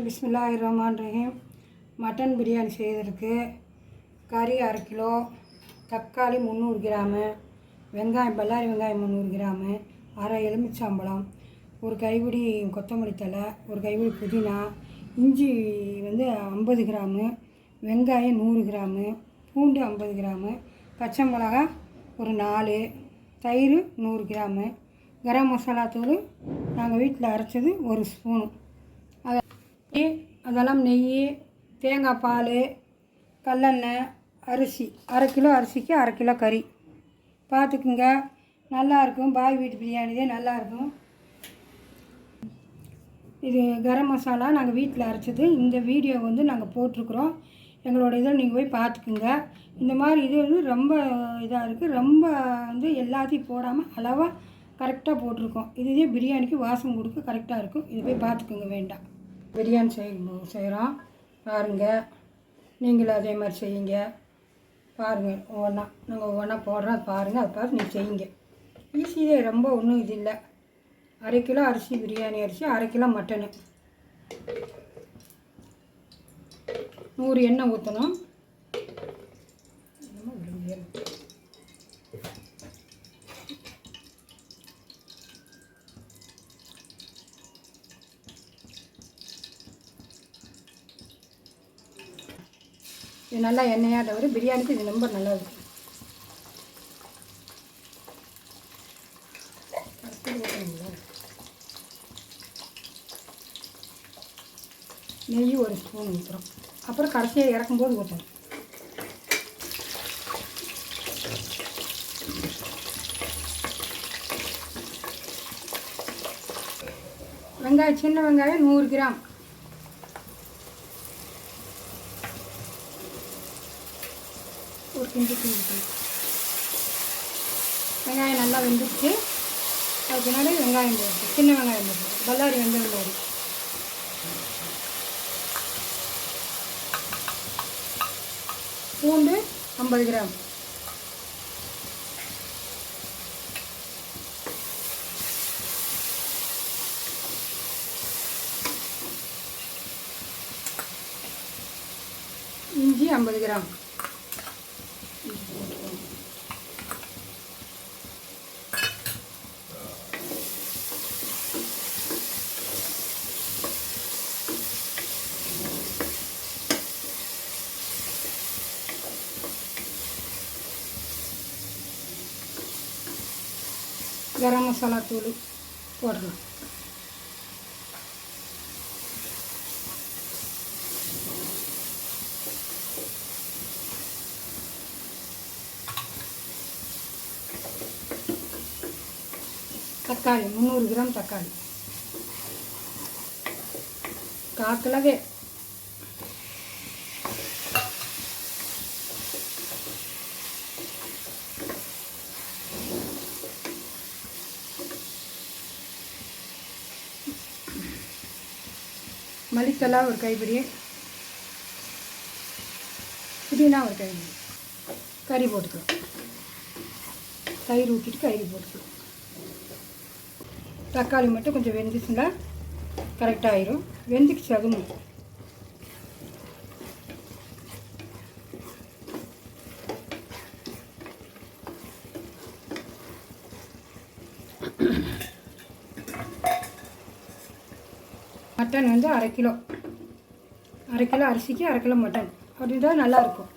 பிஸ்மில்லாஹிர்ரஹ்மானிர்ரஹீம். Mutton biryani செய்வதற்கு கறி 1/2 kilo, தக்காளி 300 கிராமு, வெங்காயம் பல்லாரி வெங்காயம் 300 கிராமு, அரை எலுமிச்சம்பழம், ஒரு கைப்பிடி கொத்தமல்லி தழை, ஒரு கைப்பிடி புதினா, இஞ்சி 50 கிராமு, வெங்காயம் 100 கிராமு, பூண்டு 50 கிராமு, பச்சை மிளகா ஒரு 4, தயிர் 100 கிராமு, கரம் மசாலா தூள் நாங்கள் வீட்டில் அரைச்சது 1 ஸ்பூனு, அதெல்லாம் நெய், தேங்காய் பால், கல்லெண்ணெய், அரிசி 1/2 கிலோ அரிசிக்கு 1/2 கிலோ கறி பார்த்துக்குங்க. நல்லாயிருக்கும். பாய் வீட்டு பிரியாணி தான் நல்லாயிருக்கும். இது கரம் மசாலா நாங்கள் வீட்டில் அரைச்சது. இந்த வீடியோ நாங்கள் போட்டிருக்குறோம். எங்களோட இதை நீங்கள் போய் பார்த்துக்குங்க. இந்த மாதிரி இது ரொம்ப இதாக இருக்குது. ரொம்ப எல்லாத்தையும் போடாமல் அளவாக கரெக்டாக போட்டிருக்கோம். இதுவே பிரியாணிக்கு வாசம் கொடுக்க கரெக்டாக இருக்கும். இதை போய் பார்த்துக்குங்க. வேண்டாம், பிரியாணி செய்கிறோம் பாருங்கள். நீங்களும் அதே மாதிரி செய்யுங்க. பாருங்கள், ஒவ்வொன்றா நாங்கள் ஒவ்வொன்றா போடுறோம். அது பாருங்கள், அதை பார்த்து நீங்கள் செய்யுங்க. ஈஸியே, ரொம்ப ஒன்றும் இது இல்லை. 1/2 கிலோ அரிசி, பிரியாணி அரிசி, 1/2 கிலோ மட்டனு, 100 எண்ணெய் ஊற்றணும். இது நல்லா எண்ணெயாக தவிர பிரியாணிக்கு இது ரொம்ப நல்லா இருக்கும். நெய் 1 ஸ்பூன் ஊற்றுறோம். அப்புறம் கடைசியாக இறக்கும்போது ஊற்றணும். வெங்காயம், சின்ன வெங்காயம் 100 கிராம், ஒரு கிண்டி கிண்டிக்கணும். வெங்காயம் நல்லா வெந்துடுச்சு. அதுக்கு முன்னாடி வெங்காயம் போடுது, சின்ன வெங்காயம் போடுது, பல்லாரி வெங்காயம் போடுது. பூண்டு 50 கிராம், இஞ்சி 50 கிராம், கரம் மசாலா தூள் போடணும். தக்காளி 300 கிராம் தக்காளி, காக்கிலவே மல்லித்தலை ஒரு கைப்பிடி, புதினா ஒரு கைப்பிடி, கறி போட்டுக்கலாம். தயிர் ஊற்றிட்டு கறி போட்டுக்கலாம். தக்காளி மட்டும் கொஞ்சம் வெந்துச்சுன்னா கரெக்டாக ஆயிரும். வெந்துக்குச்சு அதுவும். மட்டன் 1/2 கிலோ, 1/2 கிலோ அரிசிக்கு 1/2 கிலோ மட்டன் அப்படின்றா நல்லாயிருக்கும்.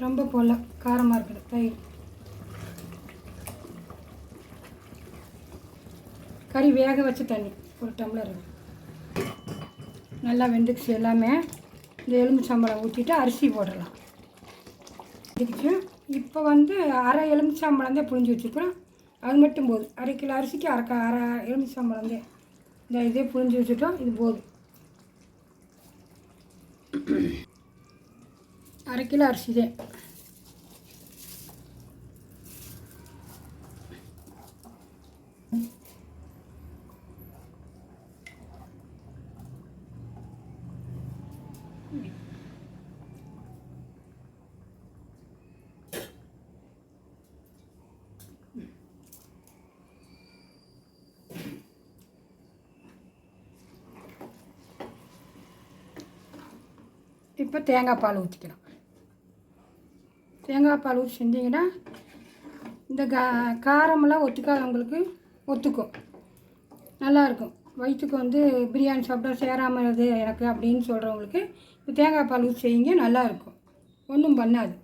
ரொம்ப போல காரமாக இருக்குது. தயிர், கறி வேக வச்ச தண்ணி 1 டம்ளர் நல்லா வெந்துக்குச்சு. எல்லாமே இந்த எலுமிச்சம்பழம் ஊற்றிட்டு அரிசி போடலாம். இதுக்கு இப்போ அரை எலுமிச்சம்பழம் தான் புழிஞ்சு வச்சுருக்குறோம். அது மட்டும் போதும். 1/2 கிலோ அரிசிக்கு அரை எலுமிச்சம்பழம் தான். இந்த இதே புழிஞ்சு வச்சுட்டோம். இது போதும். 1/2 கிலோ அரிசி தான். இப்போ தேங்காய் பால் ஊற்றிக்கலாம். தேங்காய் பால் ஊற்றி செஞ்சிங்கன்னா இந்த காரமெல்லாம் ஒத்துக்காதவங்களுக்கு ஒத்துக்கும், நல்லாயிருக்கும். வயிற்றுக்கு வந்து பிரியாணி சாப்பிட்டா சேராமல் இது எனக்கு அப்படின்னு சொல்கிறவங்களுக்கு இப்போ தேங்காய் பால் ஊற்றி செய்யுங்க, நல்லாயிருக்கும், ஒன்றும் பண்ணாது.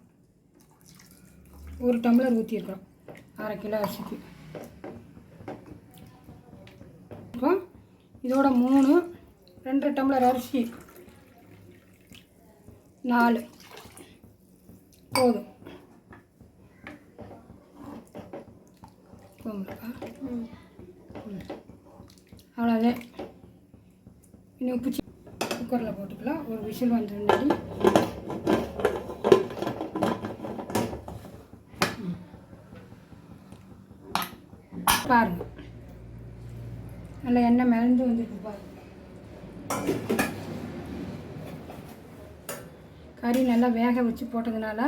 1 டம்ளர் ஊற்றிருக்கிறோம் 1/2 கிலோ அரிசிக்கு. இதோட 3 2 டம்ளர் அரிசி 4 போதும். அவ்வளோதான். இன்னும் உப்பு குக்கரில் போட்டுக்கலாம். ஒரு விசில் வந்துருந்தாடி பாருங்கள், நல்லா எண்ணெய் மிதந்து வந்துருக்கு பாருங்கள். கறி நல்லா வேக வச்சு போட்டதுனால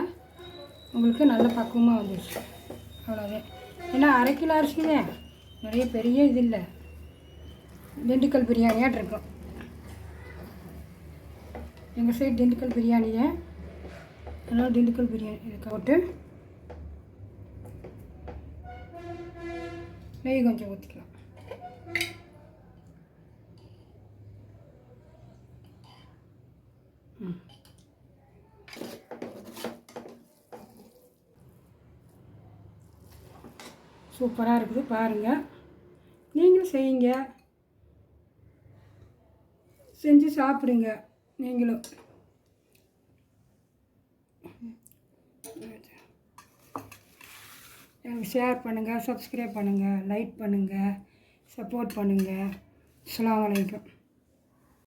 உங்களுக்கு நல்ல பக்குவமாக வந்துடுச்சு. அவ்வளோதான். ஏன்னா 1/2 கிலோ அரிசி தான், நிறைய பெரிய இது இல்லை, திண்டுக்கல் பிரியாணியாட்டு இருக்கும். எங்கள் சைடு திண்டுக்கல் பிரியாணி தான், அதனால் திண்டுக்கல் பிரியாணி இதுக்கு போட்டு நெய் கொஞ்சம் ஊற்றிக்கலாம். சூப்பராக இருக்குது பாருங்கள், நீங்களும் செய்யுங்க, செஞ்சு சாப்பிடுங்க நீங்களும். எனக்கு ஷேர் பண்ணுங்கள், சப்ஸ்கிரைப் பண்ணுங்கள், லைக் பண்ணுங்கள், சப்போர்ட் பண்ணுங்கள். அஸ்ஸலாமு அலைக்கும்.